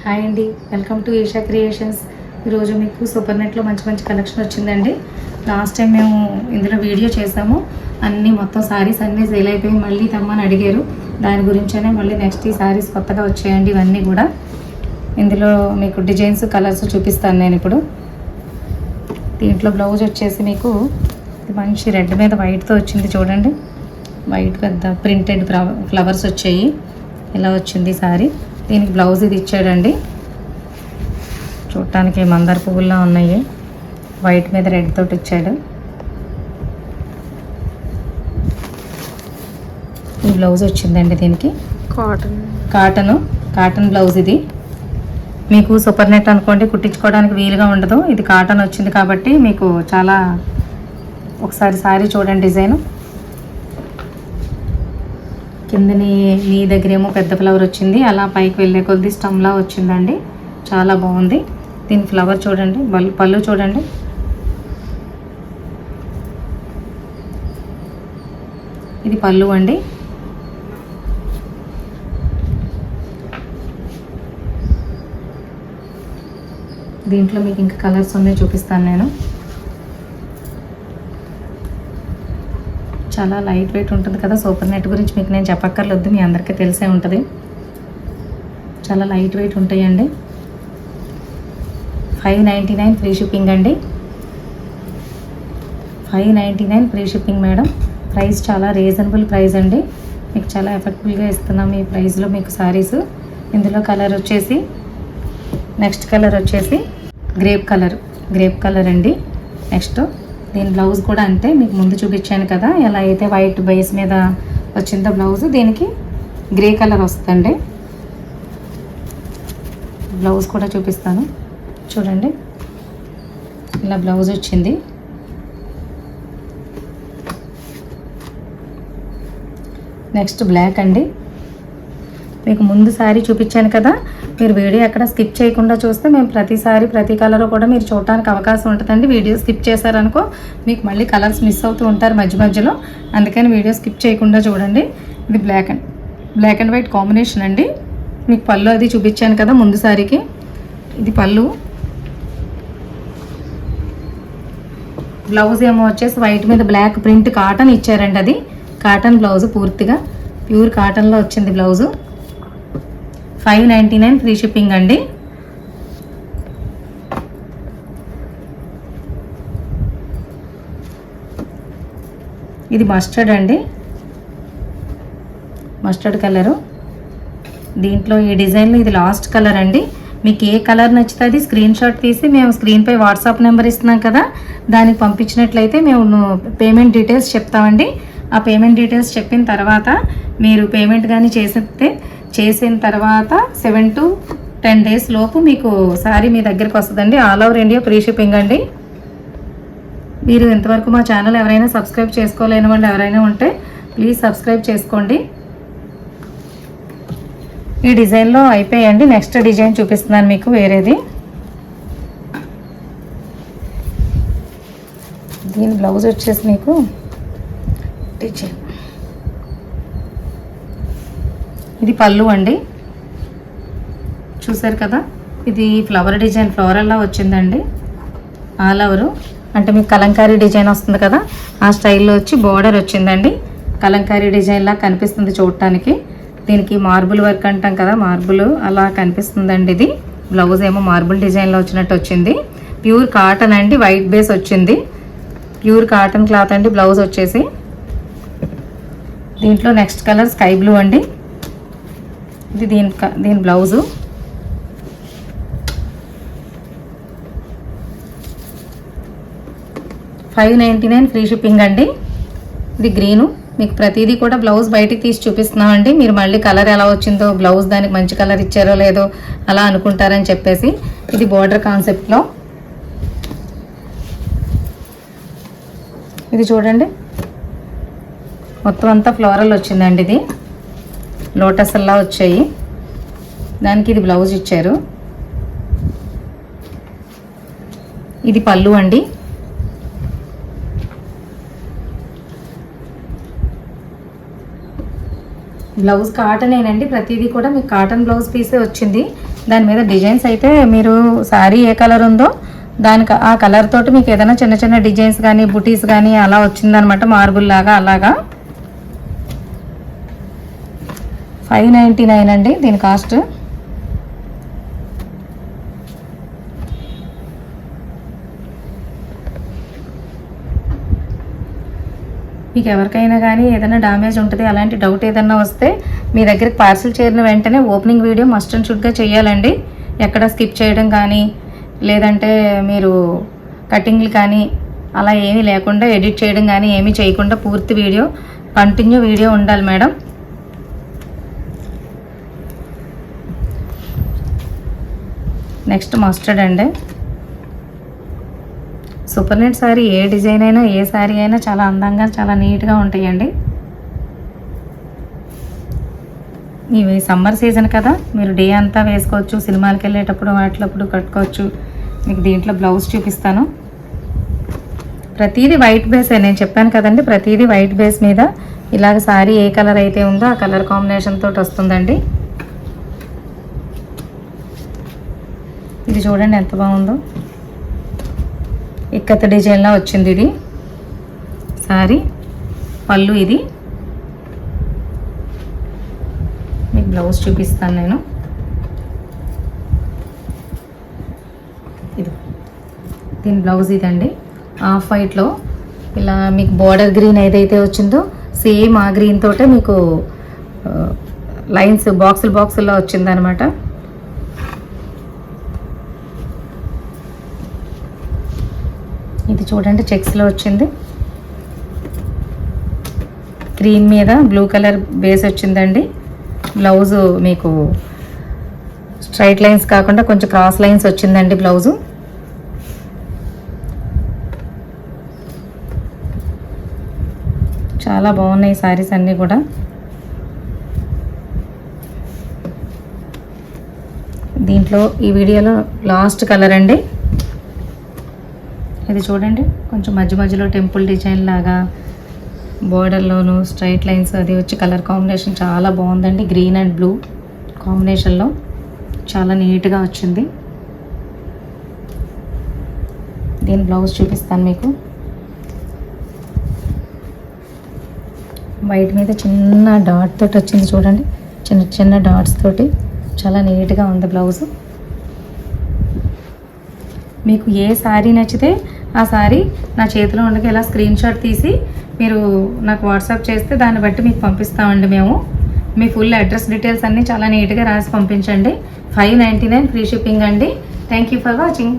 Hi అండి, welcome to Isha creations. ఈరోజు మీకు సూపర్ నెట్లో మంచి మంచి కలెక్షన్ వచ్చిందండి. లాస్ట్ టైం మేము ఇందులో వీడియో చేసాము. అన్నీ మొత్తం శారీస్ అన్నీ సేల్ అయిపోయి మళ్ళీ తెమ్మని అడిగారు. దాని గురించనే మళ్ళీ నెక్స్ట్ ఈ శారీస్ కొత్తగా వచ్చాయండి. ఇవన్నీ కూడా ఇందులో మీకు డిజైన్స్ కలర్స్ చూపిస్తాను నేను ఇప్పుడు. దీంట్లో బ్లౌజ్ వచ్చేసి మీకు మంచి రెడ్ మీద వైట్తో వచ్చింది చూడండి. వైట్ పెద్ద ప్రింటెడ్ ఫ్లవర్స్ వచ్చాయి. ఇలా వచ్చింది శారీ. దీనికి బ్లౌజ్ ఇది ఇచ్చాడండి. చూడటానికి మందార పువ్వుల్లో ఉన్నాయి. వైట్ మీద రెడ్ తోటి ఇచ్చాడు. ఈ బ్లౌజ్ వచ్చిందండి. దీనికి కాటన్ బ్లౌజ్. ఇది మీకు సూపర్ నెట్ అనుకోండి, కుట్టించుకోవడానికి వీలుగా ఉండదు. ఇది కాటన్ వచ్చింది కాబట్టి మీకు చాలా, ఒకసారి శారీ చూడండి డిజైన్. కిందని మీ దగ్గర ఏమో పెద్ద ఫ్లవర్ వచ్చింది, అలా పైకి వెళ్ళే కొద్ది స్టమ్లా వచ్చిందండి. చాలా బాగుంది. దీని ఫ్లవర్ చూడండి, పళ్ళు చూడండి. ఇది పళ్ళు అండి. దీంట్లో మీకు ఇంకా కలర్స్ ఉన్నాయి, చూపిస్తాను నేను. చాలా లైట్ వెయిట్ ఉంటుంది కదా. సూపర్ నెట్ గురించి మీకు నేను చెప్పక్కర్లేదు, మీ అందరికీ తెలిసే ఉంటుంది. చాలా లైట్ వెయిట్ ఉంటాయండి. 599 ఫ్రీ షిప్పింగ్ అండి. 599 ఫ్రీ షిప్పింగ్ మేడం. ప్రైస్ చాలా రీజనబుల్ ప్రైస్ అండి. మీకు చాలా ఎఫెక్టివ్గా ఇస్తున్నాం ఈ ప్రైస్లో మీకు సారీస్. ఇందులో కలర్ వచ్చేసి, నెక్స్ట్ కలర్ వచ్చేసి గ్రేప్ కలర్ అండి. నెక్స్ట్ దీని బ్లౌజ్ కూడా అంతే, మీకు ముందు చూపించాను కదా ఎలా అయితే వైట్ బేస్ మీద వచ్చిందో బ్లౌజ్, దీనికి గ్రే కలర్ వస్తుందండి. బ్లౌజ్ కూడా చూపిస్తాను చూడండి. ఇలా బ్లౌజ్ వచ్చింది. నెక్స్ట్ బ్లాక్ అండి. మీకు ముందు శారీ చూపించాను కదా, మీరు వీడియో ఎక్కడ స్కిప్ చేయకుండా చూస్తే మేము ప్రతిసారి ప్రతి కలర్ కూడా మీరు చూడటానికి అవకాశం ఉంటుందండి. వీడియో స్కిప్ చేశారనుకో మీకు మళ్ళీ కలర్స్ మిస్ అవుతూ ఉంటారు మధ్యలో. అందుకని వీడియో స్కిప్ చేయకుండా చూడండి. ఇది బ్లాక్ అండ్ వైట్ కాంబినేషన్ అండి. మీకు పళ్ళు అది చూపించాను కదా ముందు సారీకి. ఇది పళ్ళు. బ్లౌజ్ ఏమో వచ్చేసి వైట్ మీద బ్లాక్ ప్రింట్ కాటన్ ఇచ్చారండి. అది కాటన్ బ్లౌజ్, పూర్తిగా ప్యూర్ కాటన్లో వచ్చింది బ్లౌజు. 599 ఫ్రీ షిప్పింగ్ అండి. ఇది మస్టర్డ్ అండి, మస్టర్డ్ కలరు. దీంట్లో ఈ డిజైన్లో ఇది లాస్ట్ కలర్ అండి. మీకు ఏ కలర్ నచ్చుతుంది స్క్రీన్ షాట్ తీసి మేము స్క్రీన్పై వాట్సాప్ నెంబర్ ఇస్తున్నాం కదా, దానికి పంపించినట్లయితే మేము పేమెంట్ డీటెయిల్స్ చెప్తామండి. ఆ పేమెంట్ డీటెయిల్స్ చెప్పిన తర్వాత మీరు పేమెంట్ కానీ చేసిన తర్వాత 7 to 10 days లోపు మీకు సారీ మీ దగ్గరికి వస్తుందండి. All over India free shipping అండి. మీరు ఇంతవరకు మా ఛానల్ ఎవరైనా సబ్స్క్రైబ్ చేసుకోలేని వాళ్ళు ఎవరైనా ఉంటే ప్లీజ్ సబ్స్క్రైబ్ చేసుకోండి. ఈ డిజైన్లో అయిపోయాయండి. నెక్స్ట్ డిజైన్ చూపిస్తున్నాను మీకు వేరేది. దీని బ్లౌజ్ వచ్చేసి మీకు డిజైన్, ఇది పళ్ళు అండి. చూసారు కదా, ఇది ఫ్లవర్ డిజైన్, ఫ్లోరల్లా వచ్చిందండి. ఆల్ ఓవరు అంటే మీకు కలంకారీ డిజైన్ వస్తుంది కదా, ఆ స్టైల్లో వచ్చి బోర్డర్ వచ్చిందండి. కలంకారీ డిజైన్లా కనిపిస్తుంది చూడటానికి. దీనికి మార్బుల్ వర్క్ అంటాం కదా, మార్బుల్ అలా కనిపిస్తుందండి. ఇది బ్లౌజ్ ఏమో మార్బుల్ డిజైన్లో వచ్చినట్టు వచ్చింది. ప్యూర్ కాటన్ అండి, వైట్ బేస్ వచ్చింది. ప్యూర్ కాటన్ క్లాత్ అండి బ్లౌజ్ వచ్చేసి. దీంట్లో నెక్స్ట్ కలర్ స్కై బ్లూ అండి. ఇది దీని బ్లౌజు. $599 ఫ్రీ షిప్పింగ్ అండి. ఇది గ్రీను. మీకు ప్రతిదీ కూడా బ్లౌజ్ బయటికి తీసి చూపిస్తున్నామండి. మీరు మళ్ళీ కలర్ ఎలా వచ్చిందో, బ్లౌజ్ దానికి మంచి కలర్ ఇచ్చారో లేదో అలా అనుకుంటారని చెప్పేసి. ఇది బోర్డర్ కాన్సెప్ట్లో. ఇది చూడండి, మొత్తం అంతా ఫ్లోరల్ వచ్చిందండి. ఇది లోటస్ అలా వచ్చాయి. దానికి ఇది బ్లౌజ్ ఇచ్చారు. ఇది పళ్ళు అండి. బ్లౌజ్ కాటనేనండి, ప్రతిదీ కూడా మీకు కాటన్ బ్లౌజ్ పీసే వచ్చింది. దాని మీద డిజైన్స్ అయితే మీరు శారీ ఏ కలర్ ఉందో దానికి ఆ కలర్ తోటి మీకు ఏదైనా చిన్న చిన్న డిజైన్స్ కానీ బుటీస్ కానీ అలా వచ్చిందనమాట, మార్బుల్ లాగా అలాగా. 599 అండి దీని కాస్ట్. మీకు ఎవరికైనా కానీ ఏదైనా డ్యామేజ్ ఉంటుంది, అలాంటి డౌట్ ఏదైనా వస్తే మీ దగ్గరికి పార్సిల్ చేరిన వెంటనే ఓపెనింగ్ వీడియో మస్ట్ అండ్ షుడ్గా చేయాలండి. ఎక్కడ స్కిప్ చేయడం కానీ లేదంటే మీరు కటింగ్లు కానీ అలా ఏమీ లేకుండా ఎడిట్ చేయడం కానీ ఏమీ చేయకుండా పూర్తి వీడియో కంటిన్యూ వీడియో ఉండాలి మేడం. నెక్స్ట్ మస్టర్డ్ అండి. సూపర్ నెట్ శారీ ఏ డిజైన్ అయినా ఏ శారీ అయినా చాలా అందంగా చాలా నీట్గా ఉంటాయండి. ఇవి సమ్మర్ సీజన్ కదా, మీరు డే అంతా వేసుకోవచ్చు, సినిమాలకు వెళ్ళేటప్పుడు వాటిలప్పుడు కట్టుకోవచ్చు. మీకు దీంట్లో బ్లౌజ్ చూపిస్తాను. ప్రతిదీ వైట్ బేసే, నేను చెప్పాను కదండి, ప్రతిదీ వైట్ బేస్ మీద ఇలాగ శారీ ఏ కలర్ అయితే ఉందో ఆ కలర్ కాంబినేషన్ తోటి వస్తుందండి. ఇది చూడండి ఎంత బాగుందో, ఇక్కత డిజైన్లా వచ్చింది ఇది శారీ. పళ్ళు ఇది. మీకు బ్లౌజ్ చూపిస్తాను నేను. ఇది దీని బ్లౌజ్ ఇదండి. ఆఫ్ వైట్లో ఇలా మీకు బార్డర్ గ్రీన్ ఏదైతే వచ్చిందో సేమ్ ఆ గ్రీన్ తోటే మీకు లైన్స్ బాక్సుల్లో వచ్చిందనమాట. ఇది చూడండి చెక్స్లో వచ్చింది. గ్రీన్ మీద బ్లూ కలర్ బేస్ వచ్చిందండి. బ్లౌజు మీకు స్ట్రైట్ లైన్స్ కాకుండా కొంచెం క్రాస్ లైన్స్ వచ్చిందండి బ్లౌజు. చాలా బాగున్నాయి శారీస్ అన్నీ కూడా. దీంట్లో ఈ వీడియోలో లాస్ట్ కలర్ అండి. ఇది చూడండి కొంచెం మధ్యలో టెంపుల్ డిజైన్ లాగా బోర్డర్లోను స్ట్రైట్ లైన్స్ అది వచ్చి కలర్ కాంబినేషన్ చాలా బాగుందండి. గ్రీన్ అండ్ బ్లూ కాంబినేషన్లో చాలా నీట్గా వచ్చింది. దీని బ్లౌజ్ చూపిస్తాను మీకు. వైట్ మీద చిన్న డాట్ తోటి వచ్చింది చూడండి, చిన్న చిన్న డాట్స్ తోటి చాలా నీట్గా ఉంది బ్లౌజ్. మీకు ఏ శారీ నచ్చితే ఆ శారీ నా చేతిలో ఉండగా ఇలా స్క్రీన్ షాట్ తీసి మీరు నాకు వాట్సాప్ చేస్తే దాన్ని బట్టి మీకు పంపిస్తామండి మేము. మీ ఫుల్ అడ్రస్ డీటెయిల్స్ అన్నీ చాలా నీట్గా రాసి పంపించండి. 599 ఫ్రీ షిప్పింగ్ అండి. Thank you for watching.